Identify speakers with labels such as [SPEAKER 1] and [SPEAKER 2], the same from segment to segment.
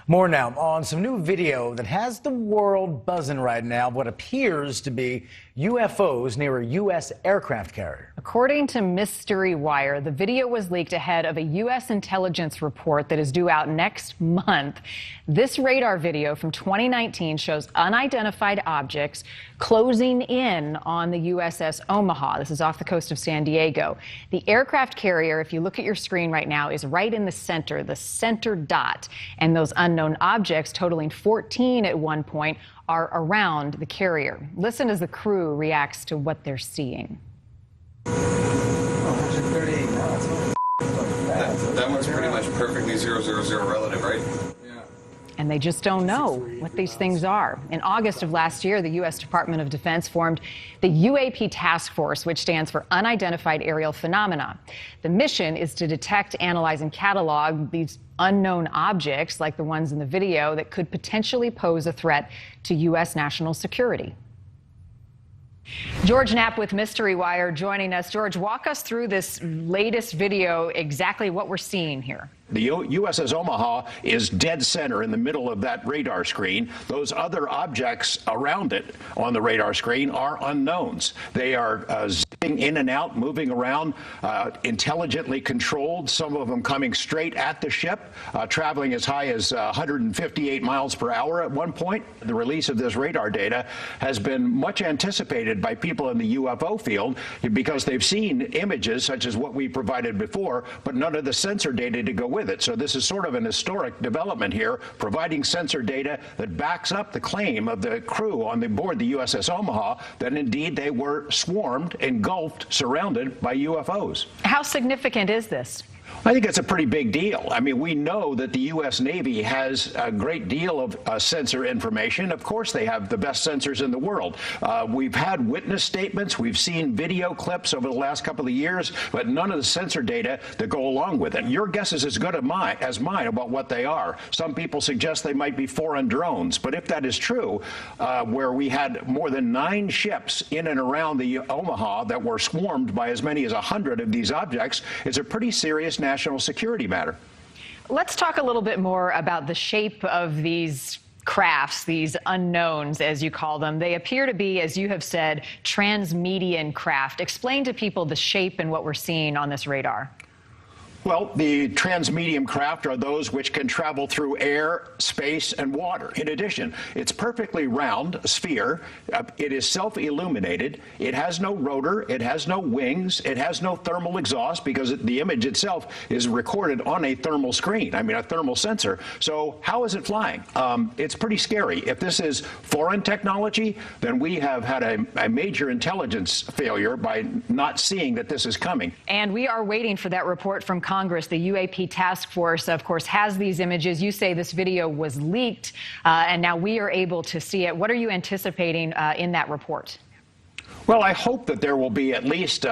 [SPEAKER 1] More now on some new video that has the world buzzing right now, what appears to be UFOs near a U.S. aircraft carrier.
[SPEAKER 2] According to Mystery Wire, the video was leaked ahead of a U.S. intelligence report that is due out next month. This radar video from 2019 shows unidentified objects closing in on the USS Omaha. This is off the coast of San Diego. The aircraft carrier, if you look at your screen right now, is right in the center dot. And those unknown objects, totaling 14 at one point, are around the carrier. Listen as the crew reacts to what they're seeing.
[SPEAKER 3] That one's pretty much perfectly 000 relative, right?
[SPEAKER 2] And they just don't know what these things are. In August of last year, the U.S. Department of Defense formed the UAP Task Force, which stands for Unidentified Aerial Phenomena. The mission is to detect, analyze, and catalog these unknown objects, like the ones in the video, that could potentially pose a threat to U.S. national security. George Knapp with Mystery Wire joining us. George, walk us through this latest video, exactly what we're seeing here.
[SPEAKER 4] The USS Omaha is dead center in the middle of that radar screen. Those other objects around it on the radar screen are unknowns. They are zipping in and out, moving around, intelligently controlled, some of them coming straight at the ship, traveling as high as 158 miles per hour at one point. The release of this radar data has been much anticipated by people in the UFO field because they've seen images such as what we provided before, but none of the sensor data to go with it. So this is sort of an historic development here, providing sensor data that backs up the claim of the crew on board the USS Omaha that indeed they were swarmed, engulfed, surrounded by UFOs.
[SPEAKER 2] How significant is this?
[SPEAKER 4] I think it's a pretty big deal. I mean, we know that the U.S. Navy has a great deal of sensor information. Of course, they have the best sensors in the world. We've had witness statements. We've seen video clips over the last couple of years, but none of the sensor data that go along with it. Your guess is as good as mine about what they are. Some people suggest they might be foreign drones, but if that is true, where we had more than 9 ships in and around the Omaha that were swarmed by as many as 100 of these objects, it's a pretty serious national security matter.
[SPEAKER 2] Let's talk a little bit more about the shape of these crafts, these unknowns, as you call them. They appear to be, as you have said, transmedian craft. Explain to people the shape and what we're seeing on this radar.
[SPEAKER 4] Well, the transmedium craft are those which can travel through air, space, and water. In addition, it's perfectly round, a sphere. It is self-illuminated. It has no rotor. It has no wings. It has no thermal exhaust because the image itself is recorded on a thermal screen, a thermal sensor. So how is it flying? It's pretty scary. If this is foreign technology, then we have had a major intelligence failure by not seeing that this is coming.
[SPEAKER 2] And we are waiting for that report from Congress. The UAP Task Force, of course, has these images. You say this video was leaked, and now we are able to see it. What are you anticipating in that report?
[SPEAKER 4] Well, I hope that there will be at least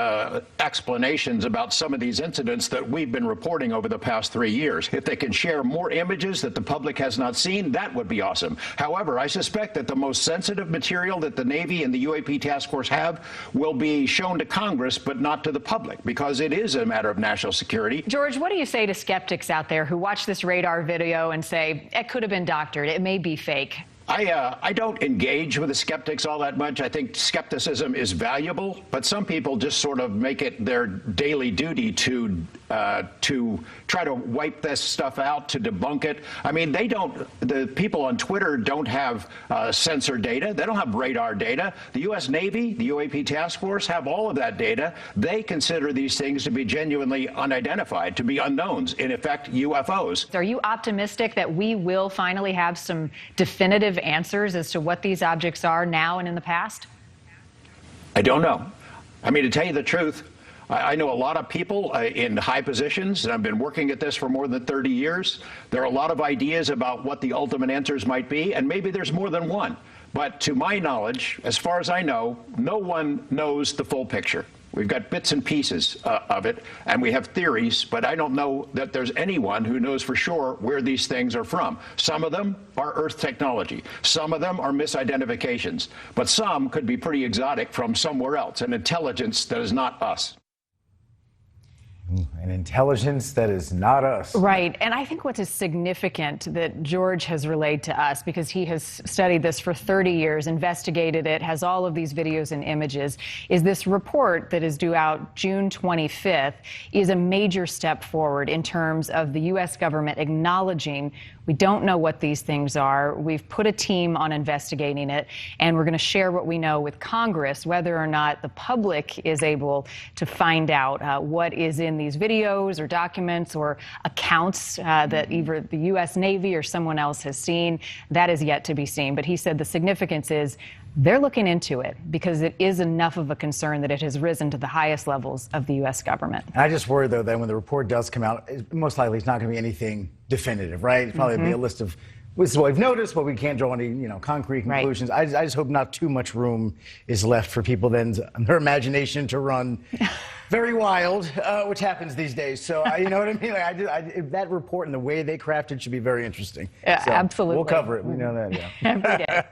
[SPEAKER 4] explanations about some of these incidents that we've been reporting over the past 3 years. If they can share more images that the public has not seen, that would be awesome. However, I suspect that the most sensitive material that the Navy and the UAP Task Force have will be shown to Congress, but not to the public, because it is a matter of national security.
[SPEAKER 2] George, what do you say to skeptics out there who watch this radar video and say, it could have been doctored, it may be fake?
[SPEAKER 4] I don't engage with the skeptics all that much. I think skepticism is valuable, but some people just sort of make it their daily duty to try to wipe this stuff out, to debunk it. I mean, the people on Twitter don't have sensor data. They don't have radar data. The U.S. Navy, the UAP Task Force have all of that data. They consider these things to be genuinely unidentified, to be unknowns, in effect, UFOs.
[SPEAKER 2] Are you optimistic that we will finally have some definitive answers as to what these objects are now and in the past?
[SPEAKER 4] I don't know. I mean, to tell you the truth, I know a lot of people in high positions, and I've been working at this for more than 30 years. There are a lot of ideas about what the ultimate answers might be, and maybe there's more than one. But to my knowledge, as far as I know, no one knows the full picture. We've got bits and pieces of it, and we have theories, but I don't know that there's anyone who knows for sure where these things are from. Some of them are Earth technology. Some of them are misidentifications. But some could be pretty exotic from somewhere else, an intelligence that is not us.
[SPEAKER 1] An intelligence that is not us.
[SPEAKER 2] Right. And I think what is significant that George has relayed to us, because he has studied this for 30 years, investigated it, has all of these videos and images, is this report that is due out June 25th is a major step forward in terms of the U.S. government acknowledging we don't know what these things are. We've put a team on investigating it, and we're going to share what we know with Congress, whether or not the public is able to find out what is in these videos or documents or accounts that either the U.S. Navy or someone else has seen. That is yet to be seen. But he said the significance is they're looking into it because it is enough of a concern that it has risen to the highest levels of the U.S. government.
[SPEAKER 1] I just worry, though, that when the report does come out, most likely it's not going to be anything definitive, right? It's probably be a list of this is what we've noticed, but we can't draw any, concrete conclusions. Right. I just hope not too much room is left for people then their imagination to run very wild, which happens these days. So you know what I mean? Like, that report and the way they crafted should be very interesting.
[SPEAKER 2] Yeah,
[SPEAKER 1] so
[SPEAKER 2] absolutely.
[SPEAKER 1] We'll cover it. We know that. Yeah.
[SPEAKER 2] Every day.